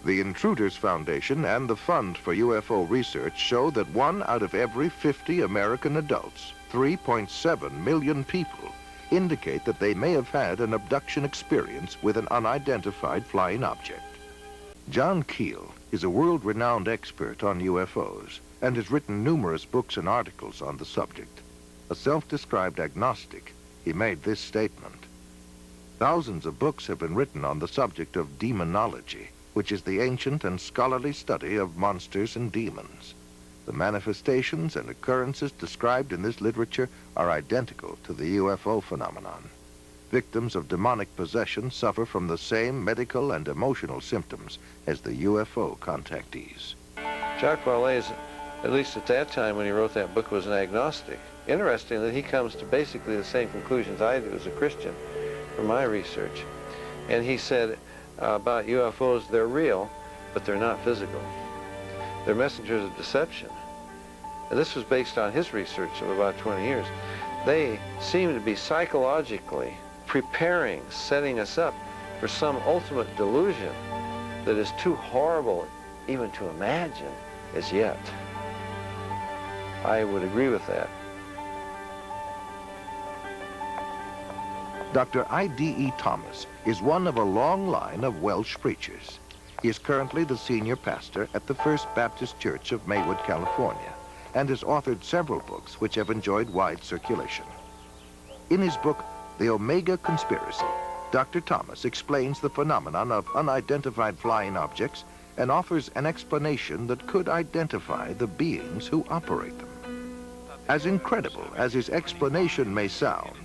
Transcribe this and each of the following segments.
The Intruders Foundation and the Fund for UFO Research show that 1 out of every 50 American adults, 3.7 million people, indicate that they may have had an abduction experience with an unidentified flying object. John Keel is a world-renowned expert on UFOs and has written numerous books and articles on the subject. A self-described agnostic, he made this statement: "Thousands of books have been written on the subject of demonology, which is the ancient and scholarly study of monsters and demons. The manifestations and occurrences described in this literature are identical to the UFO phenomenon. Victims of demonic possession suffer from the same medical and emotional symptoms as the UFO contactees." Jacques Vallée, at least at that time when he wrote that book, was an agnostic. Interestingly, he comes to basically the same conclusions I do as a Christian from my research. And he said about UFOs, they're real, but they're not physical. They're messengers of deception. And this was based on his research of about 20 years. They seem to be psychologically preparing, setting us up for some ultimate delusion that is too horrible even to imagine as yet. I would agree with that. Dr. I.D.E. Thomas is one of a long line of Welsh preachers. He is currently the senior pastor at the First Baptist Church of Maywood, California, and has authored several books which have enjoyed wide circulation. In his book, The Omega Conspiracy, Dr. Thomas explains the phenomenon of unidentified flying objects and offers an explanation that could identify the beings who operate them. As incredible as his explanation may sound,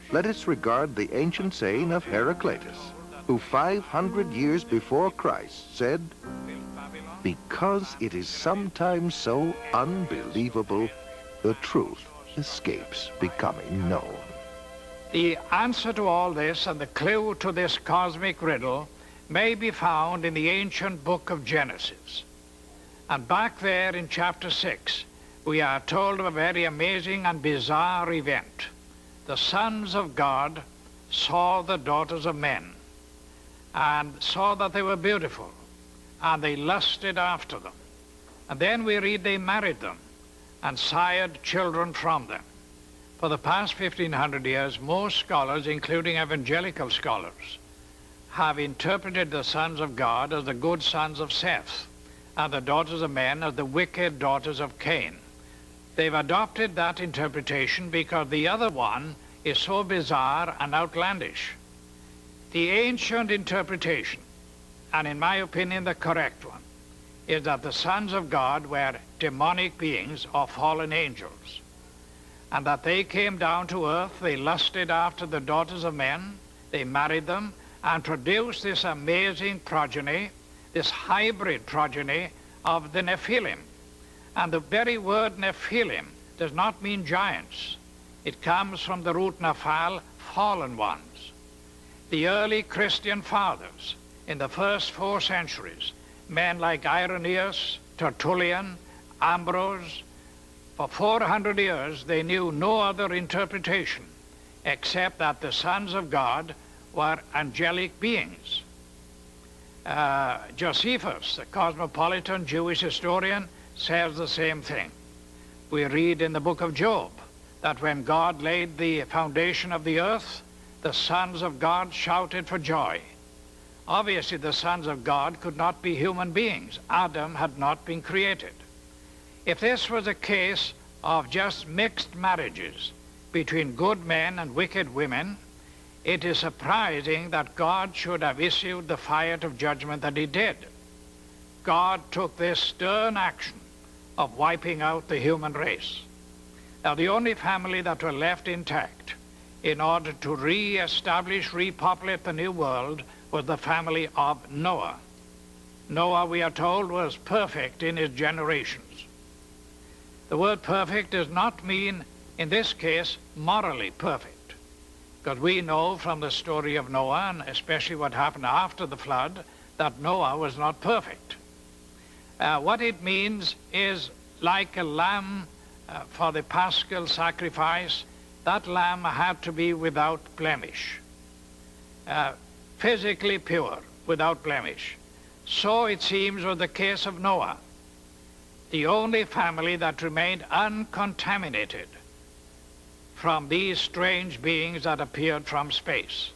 let us regard the ancient saying of Heraclitus, who 500 years before Christ said, "Because it is sometimes so unbelievable, the truth escapes becoming known." The answer to all this and the clue to this cosmic riddle may be found in the ancient book of Genesis. And back there in chapter 6, we are told of a very amazing and bizarre event. The sons of God saw the daughters of men and saw that they were beautiful, and they lusted after them. And then we read they married them and sired children from them. For the past 1,500 years, most scholars, including evangelical scholars, have interpreted the sons of God as the good sons of Seth, and the daughters of men as the wicked daughters of Cain. They've adopted that interpretation because the other one is so bizarre and outlandish. The ancient interpretation, and in my opinion the correct one, is that the sons of God were demonic beings or fallen angels, and that they came down to earth, they lusted after the daughters of men, they married them, and produced this amazing progeny, this hybrid progeny of the Nephilim. And the very word Nephilim does not mean giants. It comes from the root Nephal, fallen ones. The early Christian fathers in the first 4 centuries, men like Irenaeus, Tertullian, Ambrose, for 400 years they knew no other interpretation except that the sons of God were angelic beings. Josephus, the cosmopolitan Jewish historian, says the same thing. We read in the book of Job that when God laid the foundation of the earth, the sons of God shouted for joy. Obviously, the sons of God could not be human beings. Adam had not been created. If this was a case of just mixed marriages between good men and wicked women, it is surprising that God should have issued the fire of judgment that he did. God took this stern action of wiping out the human race. Now, the only family that were left intact in order to re-establish, repopulate the new world was the family of Noah. Noah, we are told, was perfect in his generations. The word perfect does not mean, in this case, morally perfect, because we know from the story of Noah, and especially what happened after the flood, that Noah was not perfect. What it means is like a lamb for the paschal sacrifice, that lamb had to be without blemish, physically pure, without blemish. So it seems was the case of Noah, the only family that remained uncontaminated from these strange beings that appeared from space.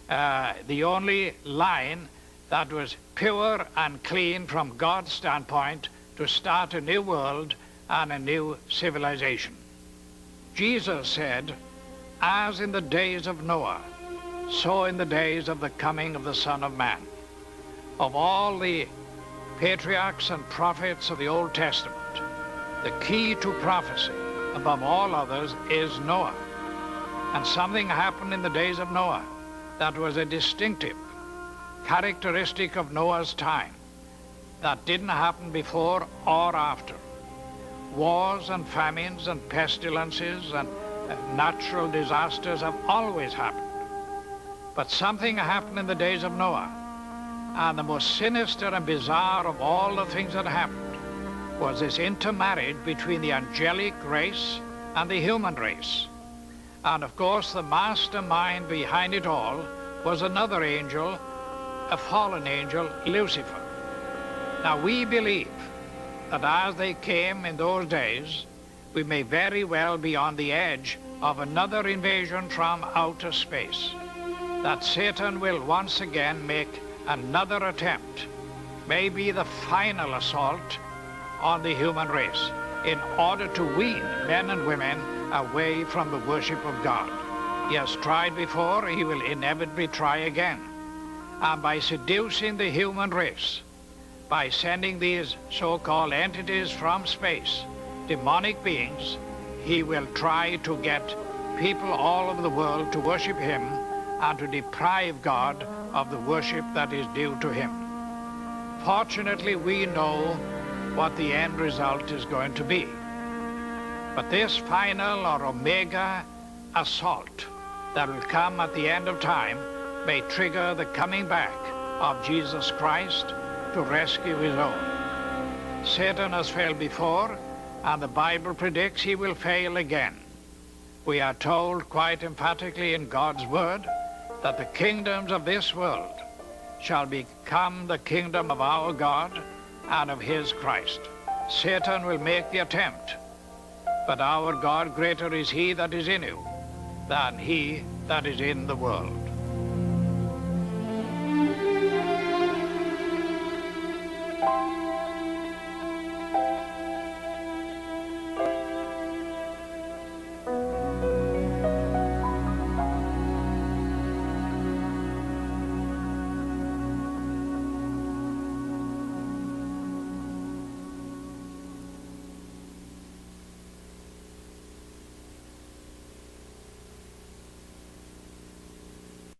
The only line that was pure and clean from God's standpoint to start a new world and a new civilization. Jesus said, as in the days of Noah, so in the days of the coming of the Son of Man. Of all the patriarchs and prophets of the Old Testament, the key to prophecy above all others is Noah. And something happened in the days of Noah that was a distinctive characteristic of Noah's time that didn't happen before or after. Wars and famines and pestilences and natural disasters have always happened. But something happened in the days of Noah, and the most sinister and bizarre of all the things that happened was this intermarriage between the angelic race and the human race. And of course, the mastermind behind it all was another angel, a fallen angel, Lucifer. Now we believe that as they came in those days, we may very well be on the edge of another invasion from outer space, that Satan will once again make another attempt, maybe the final assault on the human race, in order to wean men and women away from the worship of God. He has tried before, he will inevitably try again. And by seducing the human race, by sending these so-called entities from space, demonic beings, he will try to get people all over the world to worship him and to deprive God of the worship that is due to him. Fortunately, we know what the end result is going to be. But this final or omega assault that will come at the end of time may trigger the coming back of Jesus Christ to rescue his own. Satan has failed before, and the Bible predicts he will fail again. We are told quite emphatically in God's word that the kingdoms of this world shall become the kingdom of our God and of his Christ. Satan will make the attempt, but our God, greater is he that is in you than he that is in the world.